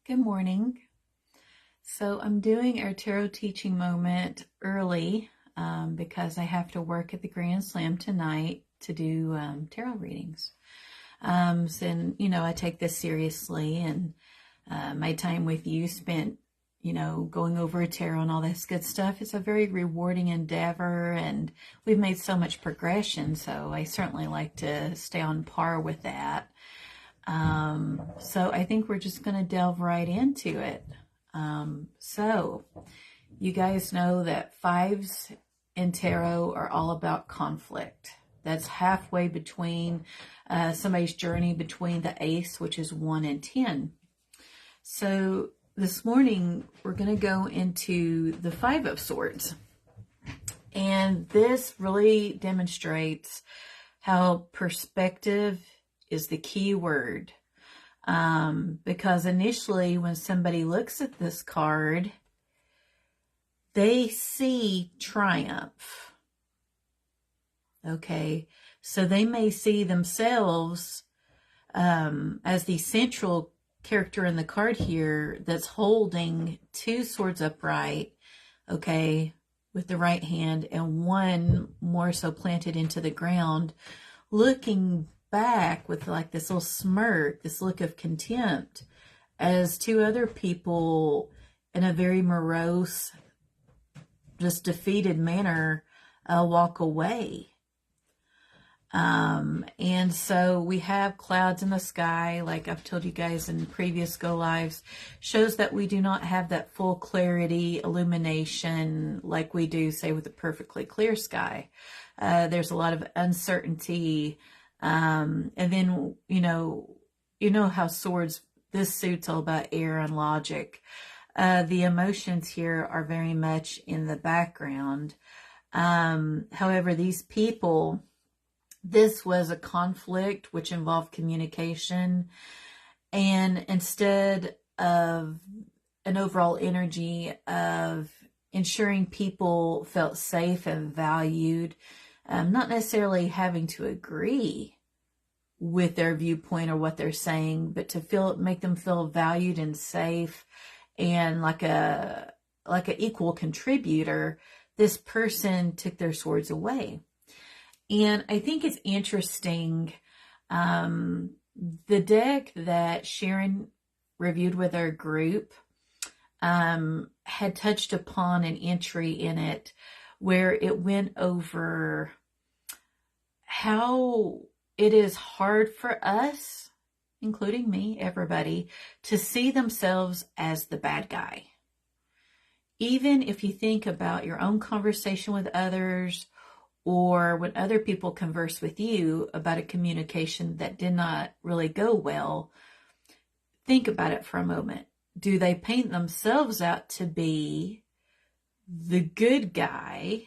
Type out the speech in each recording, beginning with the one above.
Good morning. So I'm doing our tarot teaching moment early because I have to work at the Grand Slam tonight to do tarot readings. I take this seriously, and my time with you spent, going over tarot and all this good stuff. It's a very rewarding endeavor, and we've made so much progression. So I certainly like to stay on par with that. So I think we're just going to delve right into it. So you guys know that fives in tarot are all about conflict. That's halfway between somebody's journey between the ace, which is 1 and 10. So this morning we're going to go into the Five of Swords. And this really demonstrates how perspective is the key word. Because initially when somebody looks at this card, they see triumph. Okay, so they may see themselves as the central character in the card here that's holding 2 swords upright, okay, with the right hand, and one more so planted into the ground, looking back with like this little smirk, this look of contempt, as 2 other people in a very morose, just defeated manner walk away. And so we have clouds in the sky, like I've told you guys in previous go lives, shows that we do not have that full clarity, illumination like we do, say, with a perfectly clear sky. There's a lot of uncertainty. And then, you know how swords, this suit's all about air and logic. The emotions here are very much in the background. However, these people, this was a conflict which involved communication, and instead of an overall energy of ensuring people felt safe and valued, not necessarily having to agree with their viewpoint or what they're saying, but to make them feel valued and safe and like an equal contributor, this person took their swords away. And I think it's interesting, the deck that Sharon reviewed with our group had touched upon an entry in it where it went over how it is hard for us, including me, everybody, to see themselves as the bad guy. Even if you think about your own conversation with others, or when other people converse with you about a communication that did not really go well, think about it for a moment. Do they paint themselves out to be the good guy,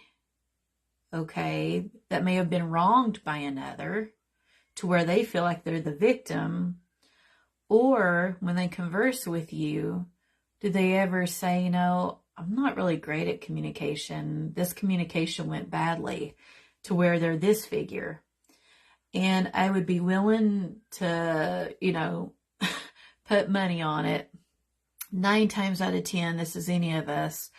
okay, that may have been wronged by another, to where they feel like they're the victim? Or when they converse with you, do they ever say, I'm not really great at communication. This communication went badly, to where they're this figure? And I would be willing to, put money on it. 9 times out of 10, this is any of us.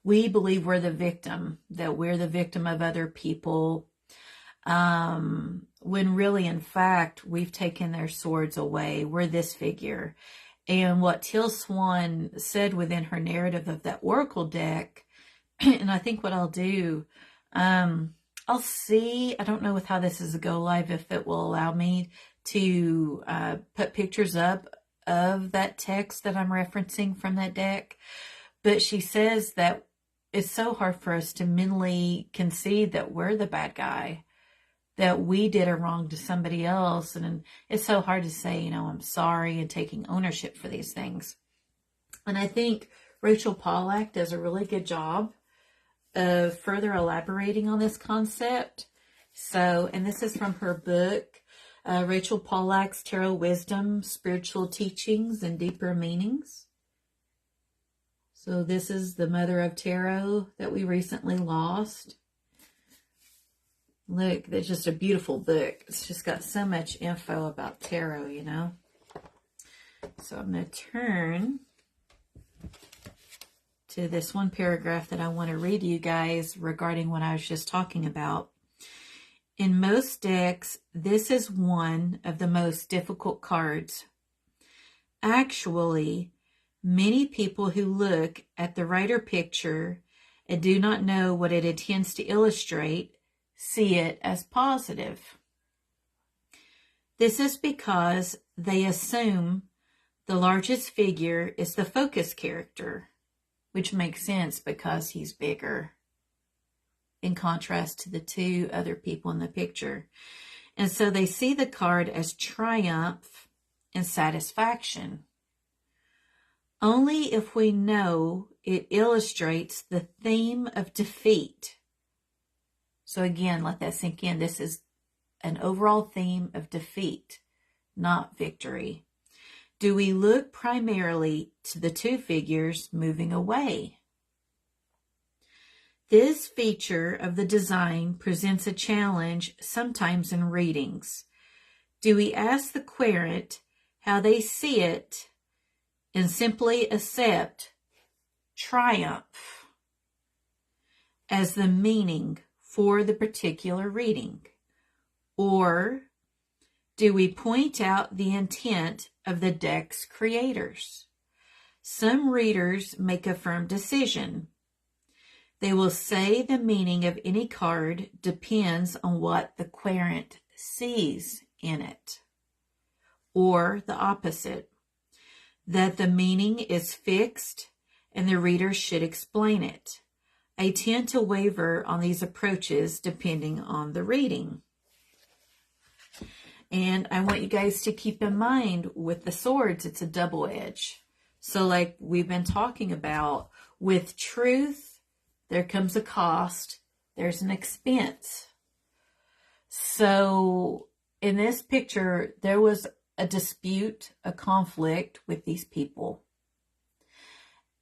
We believe we're the victim, that we're the victim of other people. When really, in fact, we've taken their swords away. We're this figure. And what Teal Swan said within her narrative of that Oracle deck, and I think what I'll do, I'll see, I don't know with how this is a go live, if it will allow me to put pictures up of that text that I'm referencing from that deck. But she says that it's so hard for us to mentally concede that we're the bad guy, that we did a wrong to somebody else. And it's so hard to say, I'm sorry, and taking ownership for these things. And I think Rachel Pollack does a really good job of further elaborating on this concept. So, and this is from her book, Rachel Pollack's Tarot Wisdom, Spiritual Teachings and Deeper Meanings. So this is the mother of tarot that we recently lost. Look, it's just a beautiful book. It's just got so much info about tarot, So I'm going to turn to this one paragraph that I want to read to you guys regarding what I was just talking about. In most decks, this is one of the most difficult cards. Actually, many people who look at the writer picture and do not know what it intends to illustrate see it as positive. This is because they assume the largest figure is the focus character, which makes sense because he's bigger in contrast to the two other people in the picture. And so they see the card as triumph and satisfaction. Only if we know it illustrates the theme of defeat. So again, let that sink in. This is an overall theme of defeat, not victory. Do we look primarily to the two figures moving away? This feature of the design presents a challenge sometimes in readings. Do we ask the querent how they see it and simply accept triumph as the meaning for the particular reading? Or do we point out the intent of the deck's creators? Some readers make a firm decision. They will say the meaning of any card depends on what the querent sees in it. Or the opposite, that the meaning is fixed and the reader should explain it. I tend to waver on these approaches depending on the reading. And I want you guys to keep in mind with the swords, it's a double edge. So like we've been talking about, with truth, there comes a cost, there's an expense. So in this picture, there was a dispute, a conflict with these people.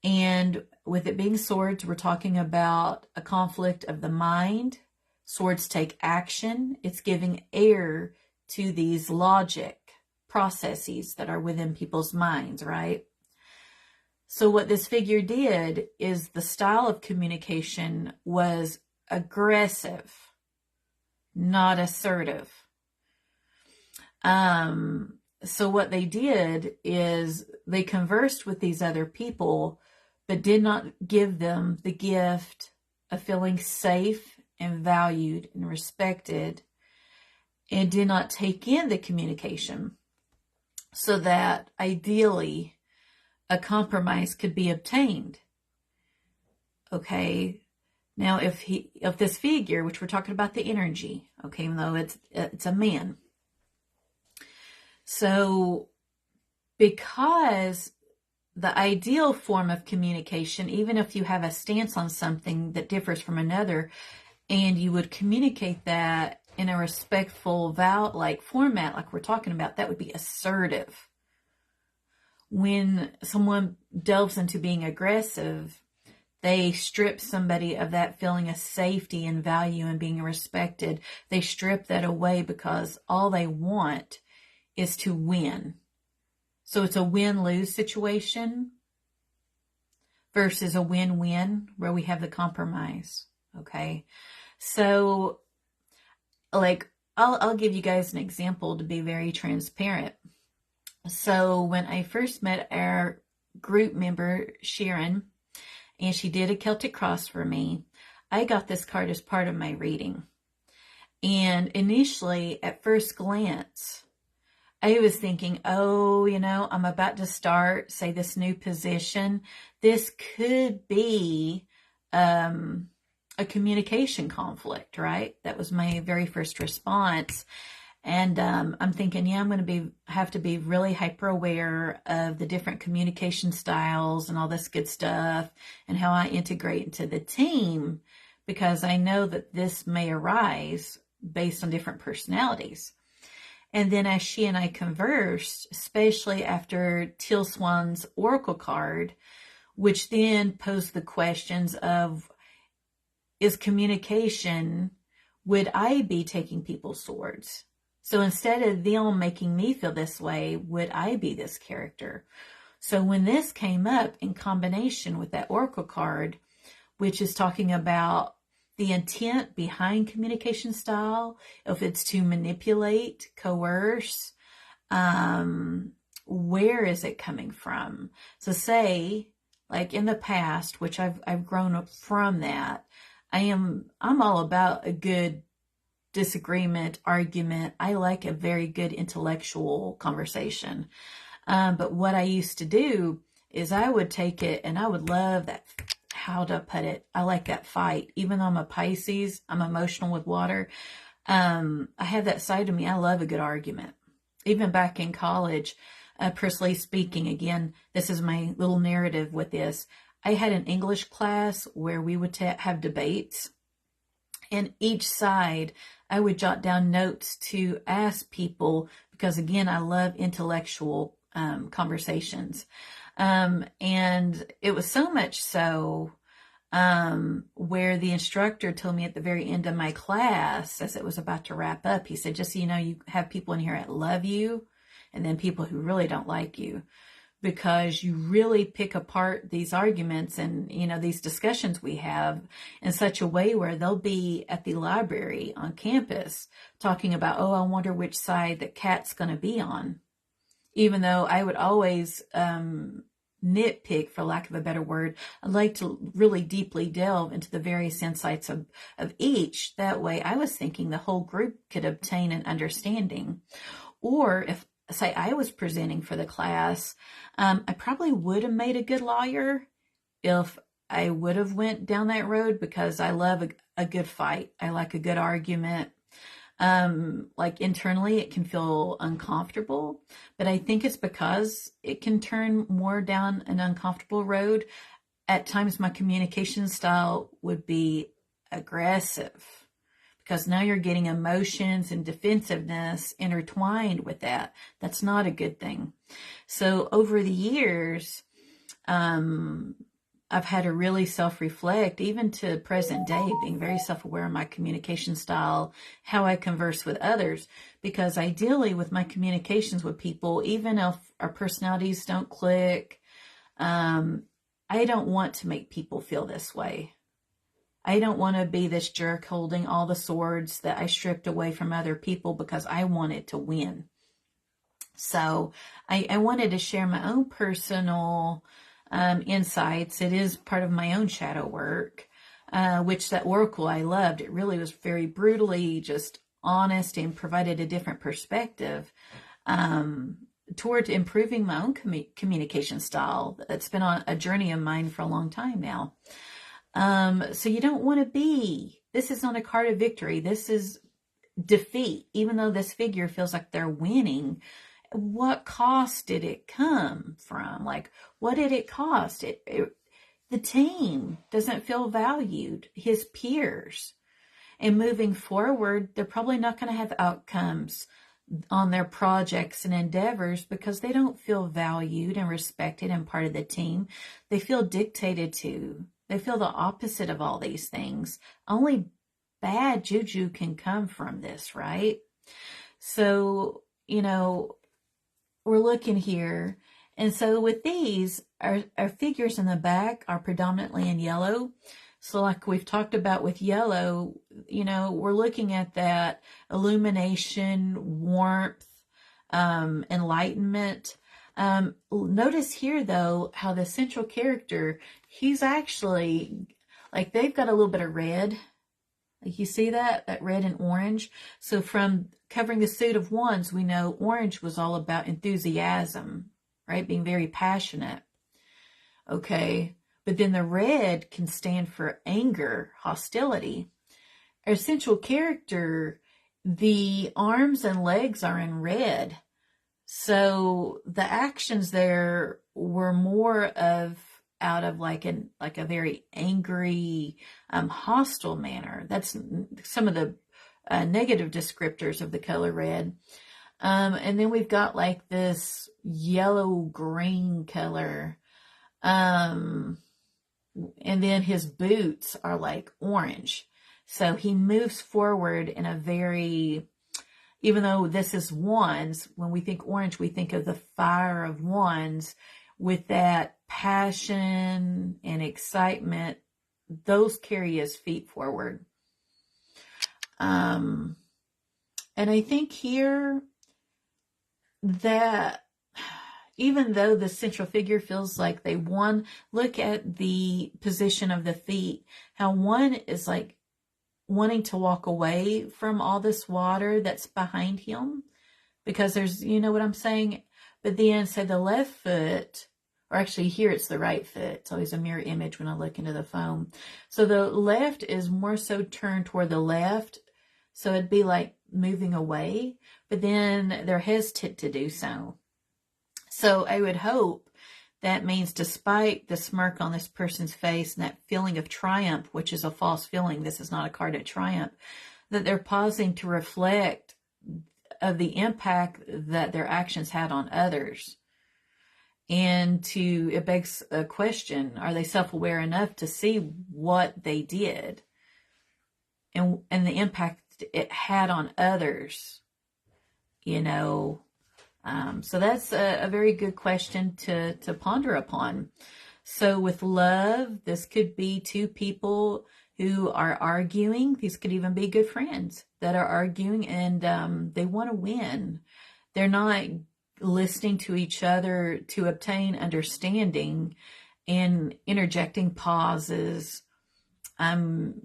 And with it being swords, we're talking about a conflict of the mind. Swords take action. It's giving air to these logic processes that are within people's minds, right? So what this figure did is the style of communication was aggressive, not assertive. So what they did is they conversed with these other people, but did not give them the gift of feeling safe and valued and respected, and did not take in the communication so that ideally a compromise could be obtained. Okay. Now, if this figure, which we're talking about the energy, okay, even though it's a man. So because the ideal form of communication, even if you have a stance on something that differs from another, and you would communicate that in a respectful like format, like we're talking about, that would be assertive. When someone delves into being aggressive, they strip somebody of that feeling of safety and value and being respected. They strip that away because all they want is to win. So it's a win-lose situation versus a win-win where we have the compromise. Okay. So like, I'll give you guys an example to be very transparent. So when I first met our group member, Sharon, and she did a Celtic Cross for me, I got this card as part of my reading. And initially, at first glance, I was thinking, oh, I'm about to start, say, this new position. This could be a communication conflict, right? That was my very first response. And I'm thinking, I'm going to have to be really hyper aware of the different communication styles and all this good stuff and how I integrate into the team, because I know that this may arise based on different personalities. And then as she and I conversed, especially after Teal Swan's Oracle card, which then posed the questions of, is communication, would I be taking people's swords? So instead of them making me feel this way, would I be this character? So when this came up in combination with that oracle card, which is talking about the intent behind communication style, if it's to manipulate, coerce, where is it coming from? So say, like in the past, which I've grown up from that, I'm all about a good disagreement, argument. I like a very good intellectual conversation. But what I used to do is I would take it and I would love that, how to put it, I like that fight. Even though I'm a Pisces, I'm emotional with water. I have that side of me. I love a good argument. Even back in college, personally speaking, again, this is my little narrative with this. I had an English class where we would have debates, and each side I would jot down notes to ask people, because again, I love intellectual conversations. And it was so much so where the instructor told me at the very end of my class, as it was about to wrap up, he said, just so you know, you have people in here that love you, and then people who really don't like you, because you really pick apart these arguments and, these discussions we have in such a way where they'll be at the library on campus talking about, oh, I wonder which side that Kat's going to be on. Even though I would always nitpick, for lack of a better word, I'd like to really deeply delve into the various insights of each. That way I was thinking the whole group could obtain an understanding. Or if, say, I was presenting for the class, I probably would have made a good lawyer if I would have went down that road, because I love a good fight. I like a good argument. Like internally it can feel uncomfortable, but I think it's because it can turn more down an uncomfortable road. At times my communication style would be aggressive, because now you're getting emotions and defensiveness intertwined with that. That's not a good thing. So over the years, I've had to really self-reflect, even to present day, being very self-aware of my communication style, how I converse with others, because ideally with my communications with people, even if our personalities don't click, I don't want to make people feel this way. I don't want to be this jerk holding all the swords that I stripped away from other people because I wanted to win. So I wanted to share my own personal insights. It is part of my own shadow work, which that oracle I loved. It really was very brutally just honest and provided a different perspective toward improving my own communication style. That's been on a journey of mine for a long time now. So you don't want to be, this is not a card of victory. This is defeat. Even though this figure feels like they're winning, what cost did it come from? Like, what did it cost? The team doesn't feel valued, his peers. And moving forward, they're probably not going to have outcomes on their projects and endeavors because they don't feel valued and respected and part of the team. They feel dictated to. They feel the opposite of all these things. Only bad juju can come from this, right? So, we're looking here. And so with these, our figures in the back are predominantly in yellow. So like we've talked about with yellow, we're looking at that illumination, warmth, enlightenment. Notice here, though, how the central character, he's actually, like, they've got a little bit of red. Like, you see that red and orange? So from covering the suit of wands, we know orange was all about enthusiasm, right? Being very passionate. Okay. But then the red can stand for anger, hostility. Our central character, the arms and legs are in red. So the actions there were more of out of like a very angry, hostile manner. That's some of the negative descriptors of the color red. And then we've got like this yellow-green color. And then his boots are like orange. So he moves forward in a very, even though this is wands, when we think orange, we think of the fire of wands, with that passion and excitement, those carry his feet forward. And I think here that even though the central figure feels like they won, look at the position of the feet, how one is like wanting to walk away from all this water that's behind him, because there's, you know what I'm saying? But then say the left foot, or actually here it's the right foot. It's always a mirror image when I look into the phone. So the left is more so turned toward the left. So it'd be like moving away, but then they're hesitant to do so. So I would hope that means despite the smirk on this person's face and that feeling of triumph, which is a false feeling, this is not a card of triumph, that they're pausing to reflect of the impact that their actions had on others. And it begs a question, are they self-aware enough to see what they did and the impact it had on others, you know? So that's a very good question to ponder upon. So with love, this could be two people who are arguing. These could even be good friends that are arguing, and they want to win. They're not listening to each other to obtain understanding and interjecting pauses, and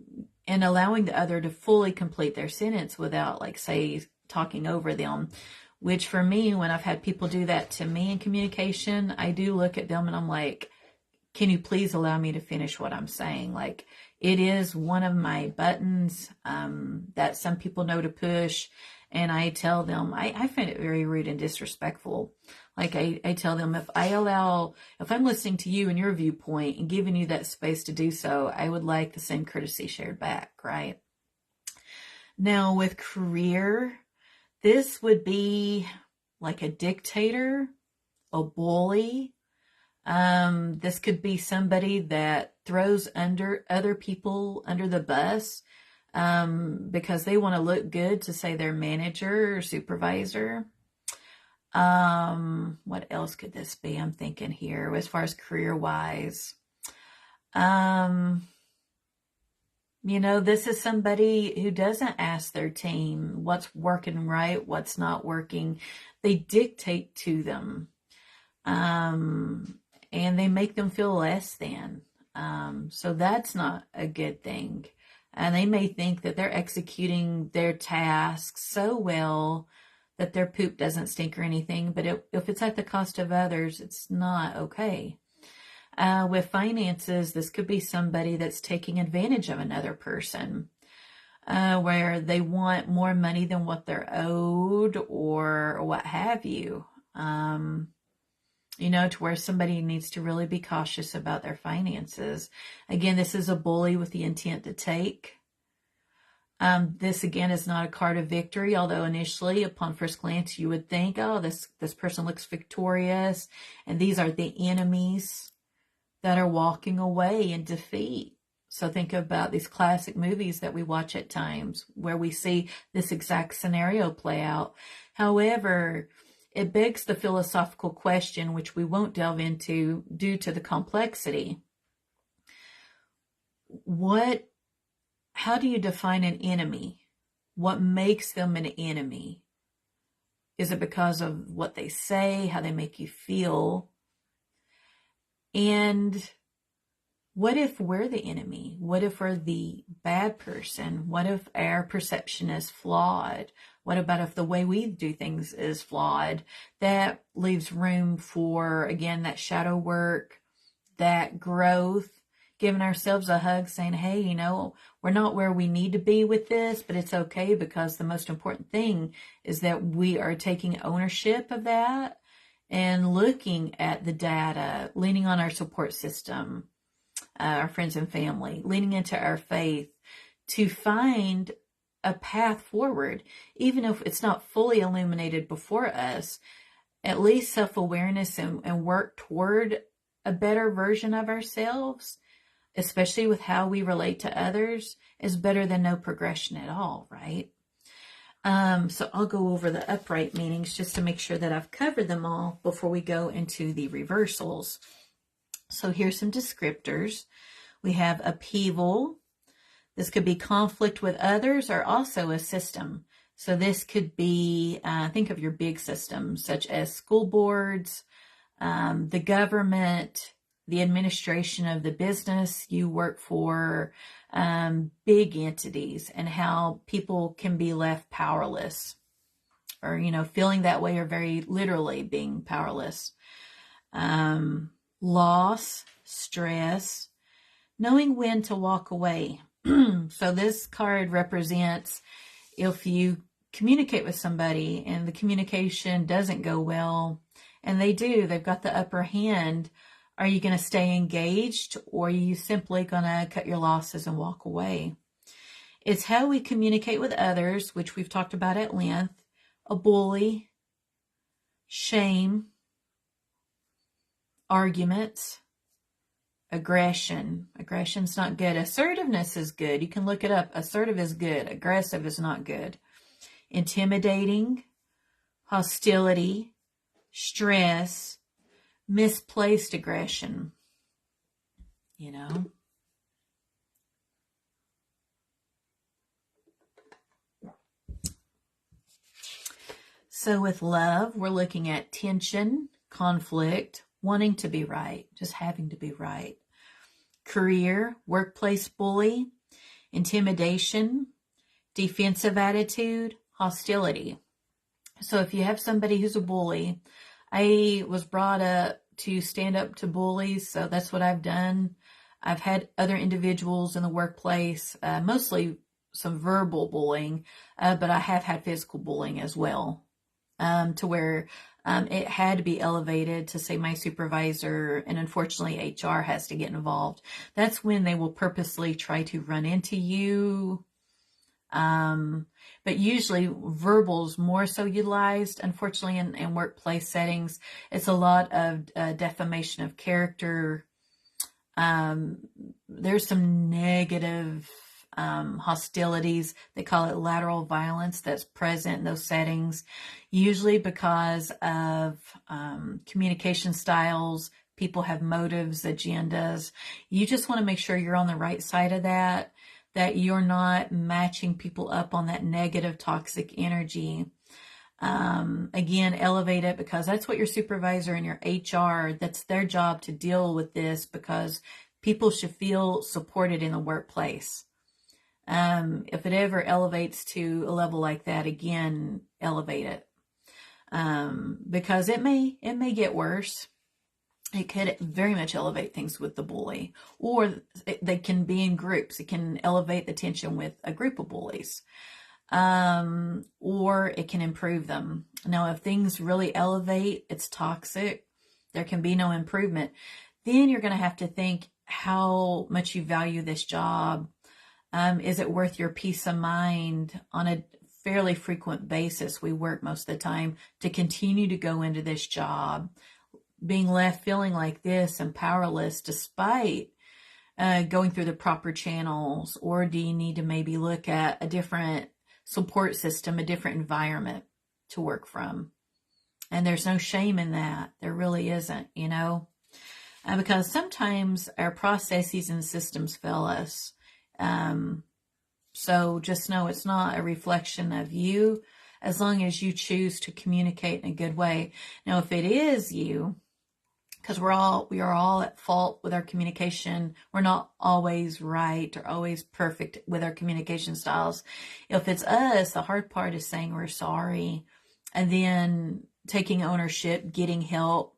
allowing the other to fully complete their sentence without, like, say, talking over them. Which for me, when I've had people do that to me in communication, I do look at them and I'm like, can you please allow me to finish what I'm saying? Like, it is one of my buttons that some people know to push. And I tell them, I find it very rude and disrespectful. Like I tell them, if I'm listening to you and your viewpoint and giving you that space to do so, I would like the same courtesy shared back, right? Now with career, this would be like a dictator, a bully. This could be somebody that throws other people under the bus because they want to look good to say their manager or supervisor. What else could this be? I'm thinking here as far as career-wise. This is somebody who doesn't ask their team what's working right, what's not working. They dictate to them. And they make them feel less than. So that's not a good thing. And they may think that they're executing their tasks so well that their poop doesn't stink or anything. But if it's at the cost of others, it's not okay. With finances, this could be somebody that's taking advantage of another person, where they want more money than what they're owed or what have you. To where somebody needs to really be cautious about their finances. Again, this is a bully with the intent to take. This again is not a card of victory, although initially upon first glance you would think, oh, this person looks victorious, and these are the enemies that are walking away in defeat. So think about these classic movies that we watch at times where we see this exact scenario play out. However, it begs the philosophical question, which we won't delve into due to the complexity. How do you define an enemy? What makes them an enemy? Is it because of what they say, how they make you feel? And what if we're the enemy? What if we're the bad person? What if our perception is flawed? What about if the way we do things is flawed? That leaves room for, again, that shadow work, that growth, giving ourselves a hug, saying, hey, we're not where we need to be with this, but it's okay, because the most important thing is that we are taking ownership of that and looking at the data, leaning on our support system, our friends and family, leaning into our faith to find a path forward. Even if it's not fully illuminated before us, at least self-awareness and work toward a better version of ourselves, especially with how we relate to others, is better than no progression at all, right? So I'll go over the upright meanings just to make sure that I've covered them all before we go into the reversals. So here's some descriptors. We have upheaval. This could be conflict with others or also a system. So this could be, think of your big systems such as school boards, the government, the administration of the business you work for, big entities, and how people can be left powerless or, feeling that way, or very literally being powerless. Loss, stress, knowing when to walk away. So this card represents if you communicate with somebody and the communication doesn't go well, and they've got the upper hand, are you going to stay engaged, or are you simply going to cut your losses and walk away? It's how we communicate with others, which we've talked about at length. A bully, shame, arguments, aggression. Aggression's not good. Assertiveness is good. You can look it up. Assertive is good. Aggressive is not good. Intimidating, hostility, stress, misplaced aggression. So with love, we're looking at tension, conflict, wanting to be right, just having to be right. Career, workplace bully, intimidation, defensive attitude, hostility. So if you have somebody who's a bully, I was brought up to stand up to bullies, so that's what I've done. I've had other individuals in the workplace, mostly some verbal bullying, but I have had physical bullying as well, to where it had to be elevated to, say, my supervisor, and unfortunately HR has to get involved. That's when they will purposely try to run into you. But usually verbal's more so utilized. Unfortunately, in workplace settings, it's a lot of defamation of character. There's some negative hostilities. They call it lateral violence that's present in those settings, usually because of communication styles. People have motives, agendas. You just want to make sure you're on the right side of that you're not matching people up on that negative, toxic energy. Again, elevate it, because that's what your supervisor and your HR, that's their job to deal with this, because people should feel supported in the workplace. If it ever elevates to a level like that, again, elevate it. Because it may get worse. It could very much elevate things with the bully, or they can be in groups. It can elevate the tension with a group of bullies, or it can improve them. Now, if things really elevate, it's toxic, there can be no improvement. Then you're going to have to think how much you value this job. Is it worth your peace of mind on a fairly frequent basis? We work most of the time to continue to go into this job, being left feeling like this and powerless despite going through the proper channels? Or do you need to maybe look at a different support system, a different environment to work from? And there's no shame in that. There really isn't, because sometimes our processes and systems fail us. So just know it's not a reflection of you, as long as you choose to communicate in a good way. Now, if it is you, because we are all at fault with our communication. We're not always right or always perfect with our communication styles. If it's us, the hard part is saying we're sorry, and then taking ownership, getting help,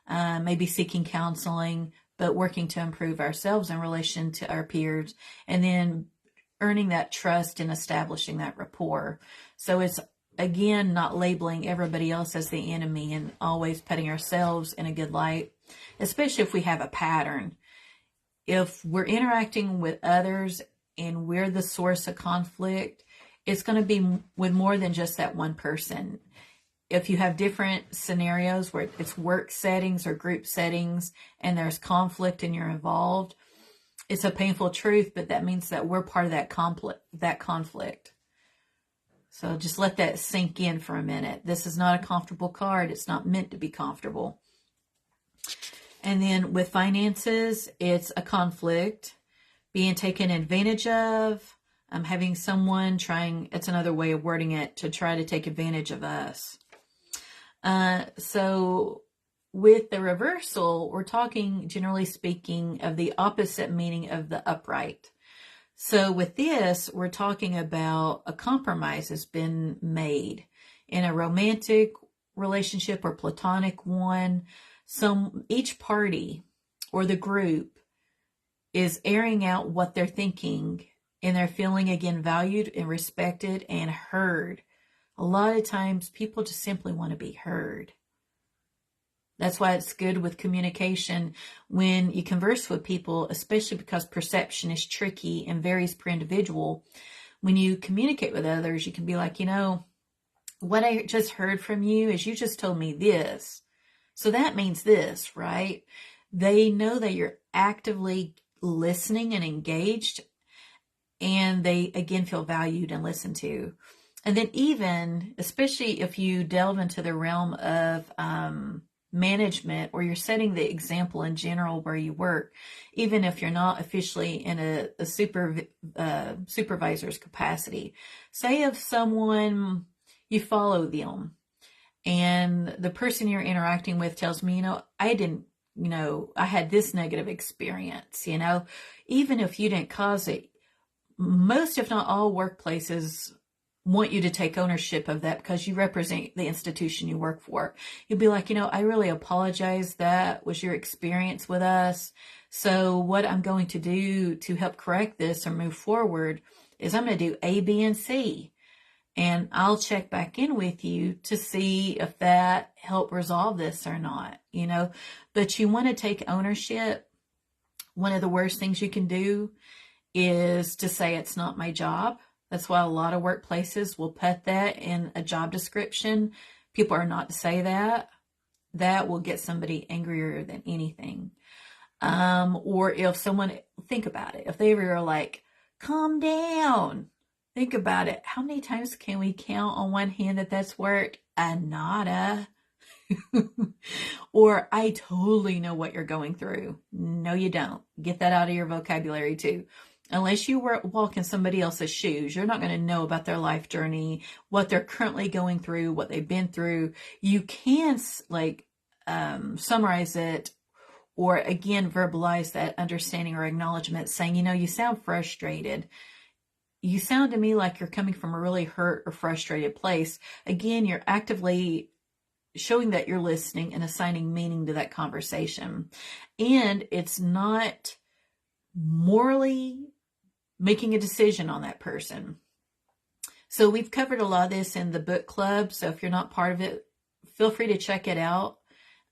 maybe seeking counseling, but working to improve ourselves in relation to our peers, and then earning that trust and establishing that rapport. So it's, again, not labeling everybody else as the enemy and always putting ourselves in a good light, especially if we have a pattern. If we're interacting with others and we're the source of conflict, it's going to be with more than just that one person. If you have different scenarios where it's work settings or group settings and there's conflict and you're involved, it's a painful truth, but that means that we're part of that conflict. So just let that sink in for a minute. This is not a comfortable card. It's not meant to be comfortable. And then with finances, it's a conflict, being taken advantage of, having someone trying, it's another way of wording it, to try to take advantage of us. So with the reversal, we're talking, generally speaking, of the opposite meaning of the upright. So with this, we're talking about a compromise has been made in a romantic relationship or platonic one. Each party or the group is airing out what they're thinking, and they're feeling, again, valued and respected and heard. A lot of times people just simply want to be heard. That's why it's good with communication when you converse with people, especially because perception is tricky and varies per individual. When you communicate with others, you can be like, what I just heard from you is you just told me this. So that means this, right? They know that you're actively listening and engaged, and they, again, feel valued and listened to. And then even, especially if you delve into the realm of management, or you're setting the example in general where you work, even if you're not officially in a supervisor's capacity. Say if someone, you follow them, and the person you're interacting with tells me, I had this negative experience, even if you didn't cause it, most, if not all, workplaces want you to take ownership of that because you represent the institution you work for. You'll be like, I really apologize. That was your experience with us. So what I'm going to do to help correct this or move forward is I'm going to do A, B, and C. And I'll check back in with you to see if that helped resolve this or not, But you want to take ownership. One of the worst things you can do is to say it's not my job. That's why a lot of workplaces will put that in a job description. People are not to say that. That will get somebody angrier than anything. Or if someone, think about it. If they were like, calm down. Think about it. How many times can we count on one hand that's worked? Nada. Or I totally know what you're going through. No, you don't. Get that out of your vocabulary too. Unless you walk in somebody else's shoes, you're not going to know about their life journey, what they're currently going through, what they've been through. You can summarize it, or again, verbalize that understanding or acknowledgement, saying, you sound frustrated. You sound to me like you're coming from a really hurt or frustrated place. Again, you're actively showing that you're listening and assigning meaning to that conversation. And it's not morally making a decision on that person. So we've covered a lot of this in the book club. So if you're not part of it, feel free to check it out.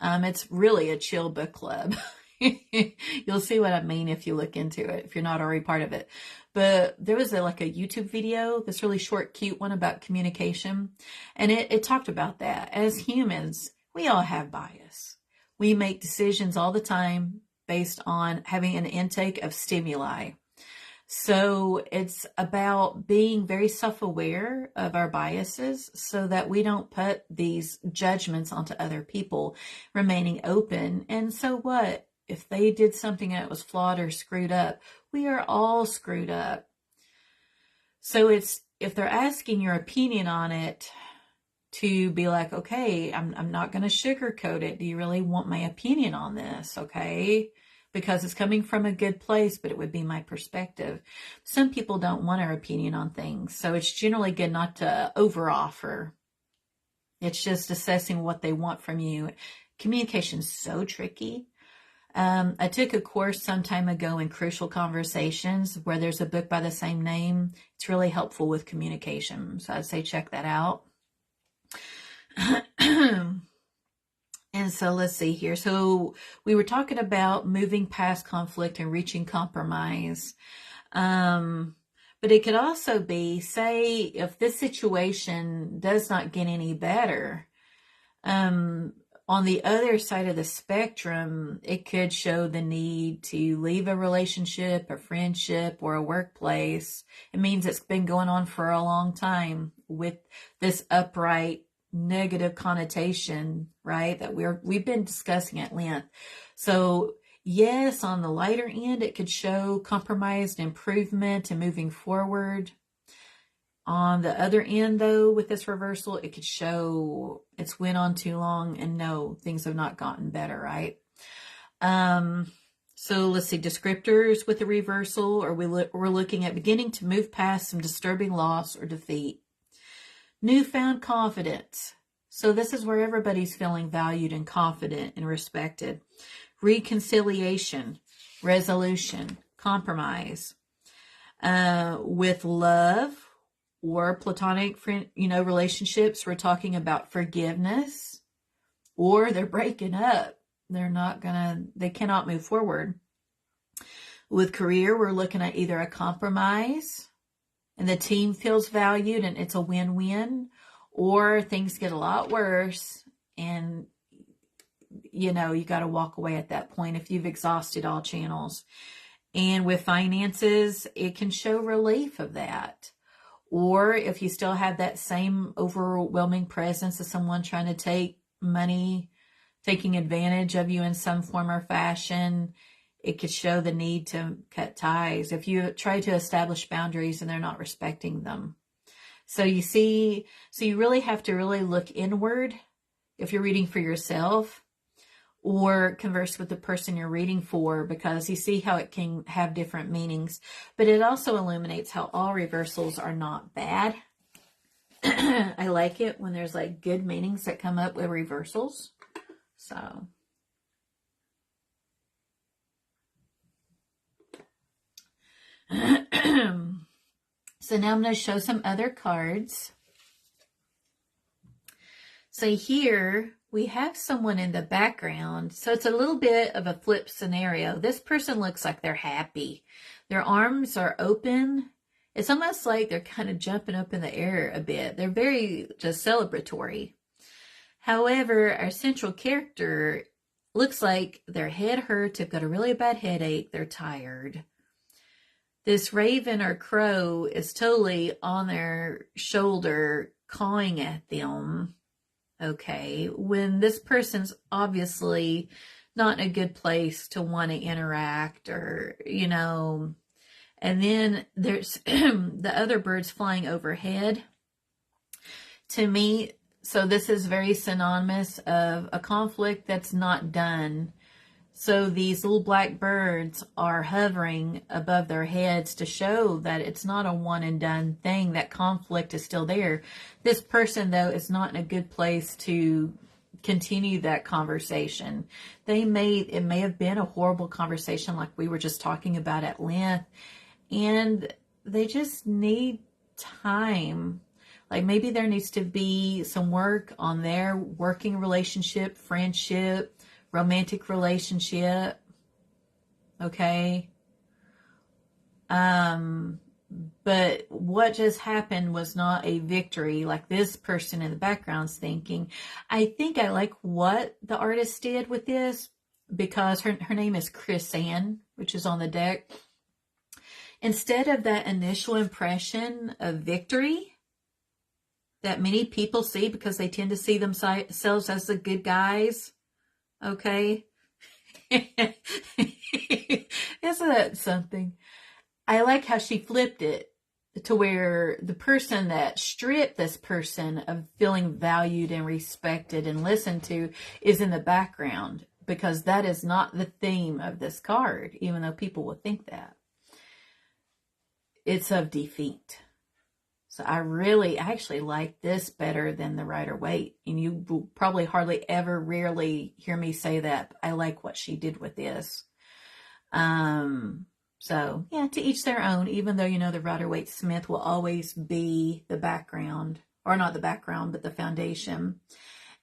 It's really a chill book club. You'll see what I mean if you look into it, if you're not already part of it. But there was a YouTube video, this really short, cute one about communication. And it talked about that. As humans, we all have bias. We make decisions all the time based on having an intake of stimuli. So it's about being very self-aware of our biases so that we don't put these judgments onto other people, remaining open. And so what? If they did something that was flawed or screwed up, we are all screwed up. So if they're asking your opinion on it, to be like, okay, I'm not going to sugarcoat it. Do you really want my opinion on this? Okay. Because it's coming from a good place, but it would be my perspective. Some people don't want our opinion on things. So it's generally good not to overoffer. It's just assessing what they want from you. Communication is so tricky. I took a course some time ago in Crucial Conversations where there's a book by the same name. It's really helpful with communication. So I'd say check that out. And so let's see here. So we were talking about moving past conflict and reaching compromise. But it could also be, say, if this situation does not get any better, on On the other side of the spectrum, it could show the need to leave a relationship, a friendship, or a workplace. It means it's been going on for a long time with this upright negative connotation, right? That we've been discussing at length. So yes, on the lighter end, it could show compromise and improvement and moving forward. On the other end, though, with this reversal, it could show it's went on too long and no, things have not gotten better, right? So let's see, descriptors with the reversal, or we're looking at beginning to move past some disturbing loss or defeat. Newfound confidence. So this is where everybody's feeling valued and confident and respected. Reconciliation, resolution, compromise. With love or platonic friend, relationships, we're talking about forgiveness, or they're breaking up. They cannot move forward. With career, we're looking at either a compromise and the team feels valued and it's a win-win, or things get a lot worse and you got to walk away at that point if you've exhausted all channels. And with finances, it can show relief of that. Or if you still have that same overwhelming presence of someone trying to take money, taking advantage of you in some form or fashion, it could show the need to cut ties. If you try to establish boundaries and they're not respecting them. So you really have to really look inward if you're reading for yourself, or converse with the person you're reading for, because you see how it can have different meanings. But it also illuminates how all reversals are not bad. I like it when there's like good meanings that come up with reversals. So so now I'm going to show some other cards. So here we have someone in the background. So it's a little bit of a flip scenario. This person looks like they're happy. Their arms are open. It's almost like they're kind of jumping up in the air a bit. They're very just celebratory. However, our central character looks like their head hurts. They've got a really bad headache. They're tired. This raven or crow is totally on their shoulder, cawing at them. Okay, when this person's obviously not in a good place to want to interact, or, and then there's the other birds flying overhead. To me, so this is very synonymous of a conflict that's not done. So these little black birds are hovering above their heads to show that it's not a one and done thing. That conflict is still there. This person, though, is not in a good place to continue that conversation. It may have been a horrible conversation like we were just talking about at length, and they just need time. Like maybe there needs to be some work on their working relationship, friendship, romantic relationship. Okay. But what just happened was not a victory like this person in the background's thinking. I think I like what the artist did with this, because her name is Chris Ann, which is on the deck. Instead of that initial impression of victory that many people see, because they tend to see themselves as the good guys. Okay. Isn't that something? I like how she flipped it to where the person that stripped this person of feeling valued and respected and listened to is in the background, because that is not the theme of this card, even though people would think that. It's of defeat. So I actually like this better than the Rider-Waite. And you will probably rarely hear me say that. I like what she did with this. So yeah, to each their own, even though, the Rider-Waite Smith will always be the background, or not the background, but the foundation.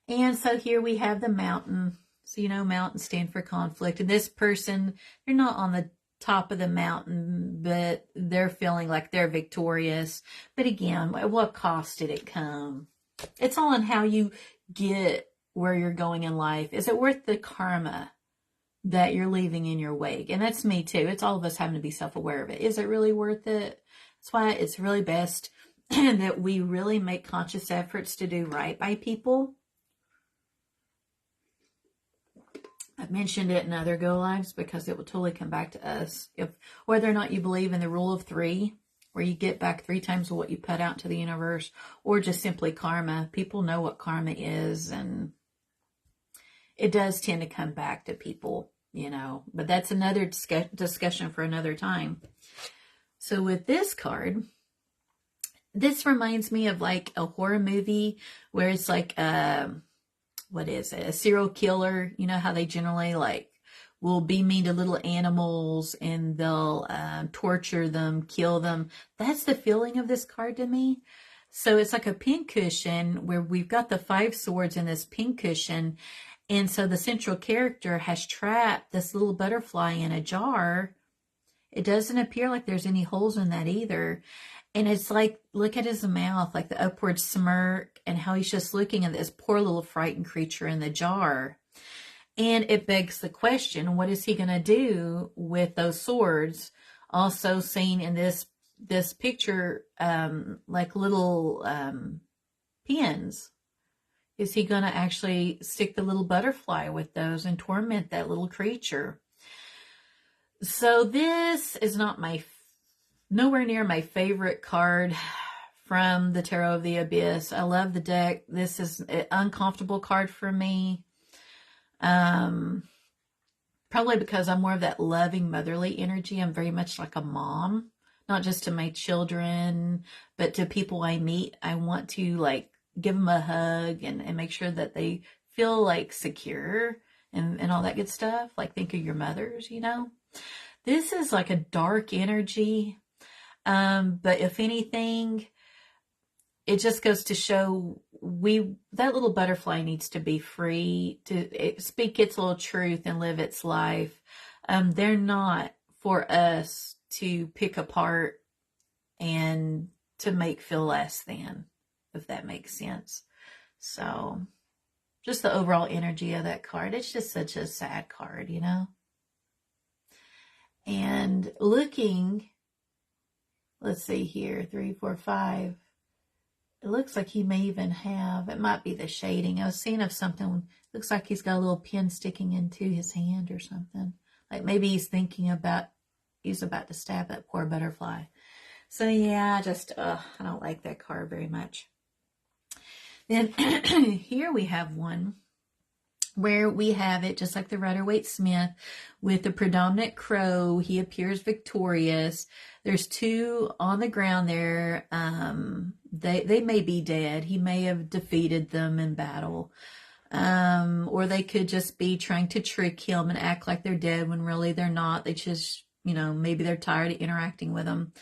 And so here we have the mountain. So, mountains stand for conflict. And this person, they're not on the top of the mountain, but they're feeling like they're victorious. But again, at what cost did it come? It's all in how you get where you're going in life? Is it worth the karma that you're leaving in your wake? And that's me too. It's all of us having to be self-aware of it. Is it really worth it? That's why it's really best that we really make conscious efforts to do right by people. I've mentioned it in other Go Lives because it will totally come back to us. If whether or not you believe in the rule of 3, where you get back 3 times what you put out to the universe, or just simply karma. People know what karma is, and it does tend to come back to people, you know. But that's another discussion for another time. So with this card, this reminds me of like a horror movie where it's like what is it? A serial killer. You know how they generally like will be mean to little animals and they'll torture them, kill them. That's the feeling of this card to me. So it's like a pincushion where we've got the 5 swords in this pincushion. And so the central character has trapped this little butterfly in a jar. It doesn't appear like there's any holes in that either. And it's like, look at his mouth, like the upward smirk, and how he's just looking at this poor little frightened creature in the jar. And it begs the question, what is he going to do with those swords? Also seen in this picture, like little pins. Is he going to actually stick the little butterfly with those and torment that little creature? So this is not nowhere near my favorite card from the Tarot of the Abyss. I love the deck. This is an uncomfortable card for me. Probably because I'm more of that loving motherly energy. I'm very much like a mom, not just to my children, but to people I meet. I want to like give them a hug and make sure that they feel like secure and all that good stuff. Like think of your mothers, you know. This is like a dark energy. But if anything, it just goes to show that little butterfly needs to be free to speak its little truth and live its life. They're not for us to pick apart and to make feel less than, if that makes sense. So just the overall energy of that card, it's just such a sad card, you know? And looking, let's see here, 3, 4, 5. It looks like he may even have, it might be the shading. I was seeing of something, looks like he's got a little pin sticking into his hand or something. Like maybe he's thinking about, he's about to stab that poor butterfly. So yeah, I don't like that card very much. Then here we have one where we have it just like the Rider-Waite-Smith with the predominant crow. He appears victorious. There's 2 on the ground there. They may be dead. He may have defeated them in battle. Or they could just be trying to trick him and act like they're dead when really they're not. They just, you know, maybe they're tired of interacting with them.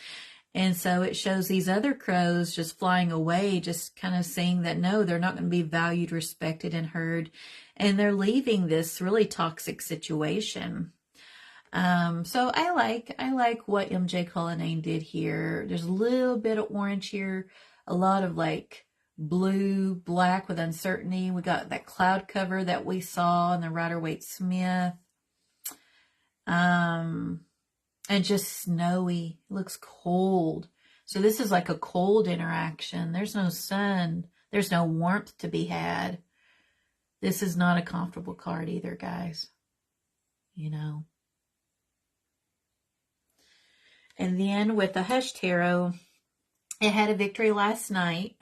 And so it shows these other crows just flying away, just kind of saying that no, they're not going to be valued, respected, and heard. And they're leaving this really toxic situation. So I like what MJ Cullinane did here. There's a little bit of orange here, a lot of like blue, black with uncertainty. We got that cloud cover that we saw in the Rider-Waite-Smith. And just snowy. It looks cold. So this is like a cold interaction. There's no sun. There's no warmth to be had. This is not a comfortable card either, guys. You know. And then with the Hush Tarot, it had a victory last night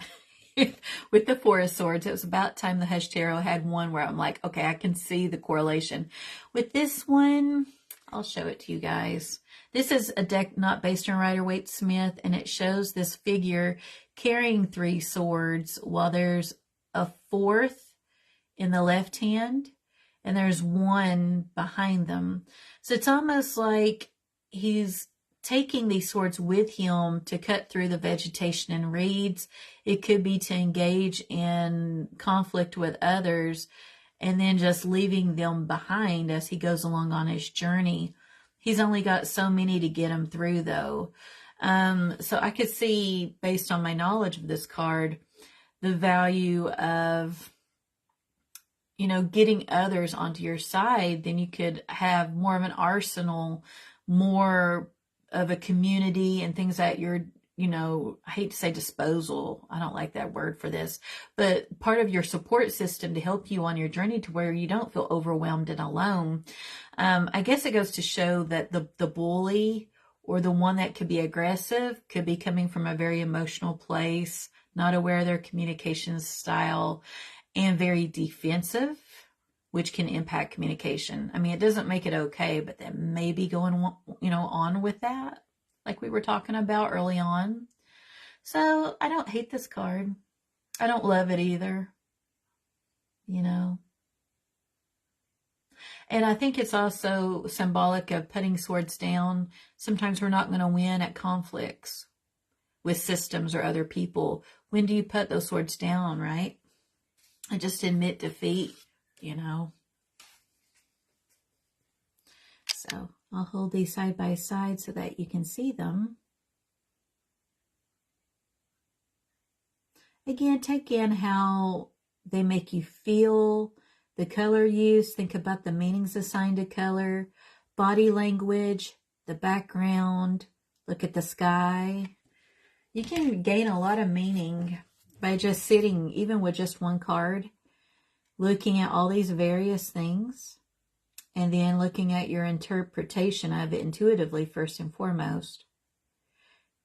with the 4 of Swords. It was about time the Hush Tarot had one where I'm like, okay, I can see the correlation. With this one, I'll show it to you guys. This is a deck not based on Rider-Waite-Smith, and it shows this figure carrying 3 swords while there's a 4th in the left hand, and there's 1 behind them. So it's almost like he's taking these swords with him to cut through the vegetation and reeds. It could be to engage in conflict with others, and then just leaving them behind as he goes along on his journey. He's only got so many to get him through, though. So I could see, based on my knowledge of this card, the value of getting others onto your side, then you could have more of an arsenal, more of a community and things at your, I hate to say disposal. I don't like that word for this, but part of your support system to help you on your journey to where you don't feel overwhelmed and alone. I guess it goes to show that the bully or the one that could be aggressive could be coming from a very emotional place, not aware of their communication style, and very defensive, which can impact communication. I mean, it doesn't make it okay, but that may be going, on with that, like we were talking about early on. So I don't hate this card. I don't love it either, you know. And I think it's also symbolic of putting swords down. Sometimes we're not going to win at conflicts with systems or other people. When do you put those swords down, right? And just admit defeat, So I'll hold these side by side so that you can see them. Again, take in how they make you feel, the color use, think about the meanings assigned to color, body language, the background, look at the sky. You can gain a lot of meaning by just sitting, even with just one card, looking at all these various things, and then looking at your interpretation of it intuitively first and foremost.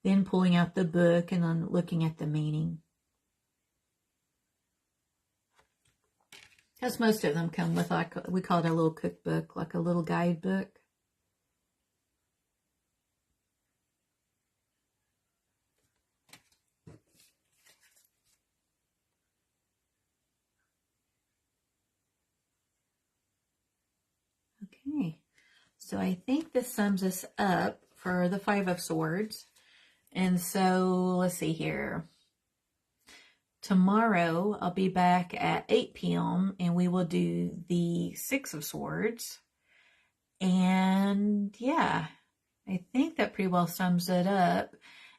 Then pulling out the book and then looking at the meaning. Because most of them come with, like, we call it a little cookbook, like a little guidebook. Okay, so I think this sums us up for the Five of Swords. And so let's see here. Tomorrow I'll be back at 8 p.m. and we will do the Six of Swords. And yeah, I think that pretty well sums it up.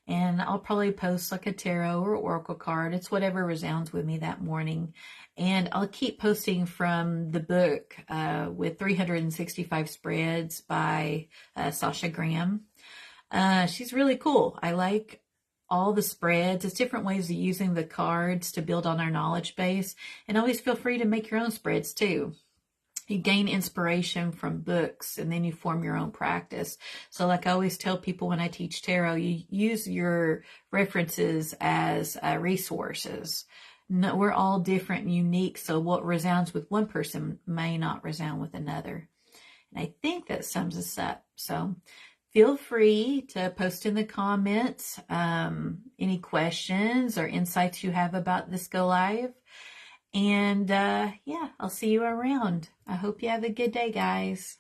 And I'll probably post like a tarot or oracle card. It's whatever resounds with me that morning. And I'll keep posting from the book with 365 spreads by Sasha Graham. She's really cool. I like all the spreads. It's different ways of using the cards to build on our knowledge base. And always feel free to make your own spreads too. You gain inspiration from books and then you form your own practice. So like I always tell people when I teach tarot, you use your references as resources. No, we're all different and unique. So what resounds with one person may not resound with another. And I think that sums us up. So feel free to post in the comments any questions or insights you have about this go live. And yeah, I'll see you around. I hope you have a good day, guys.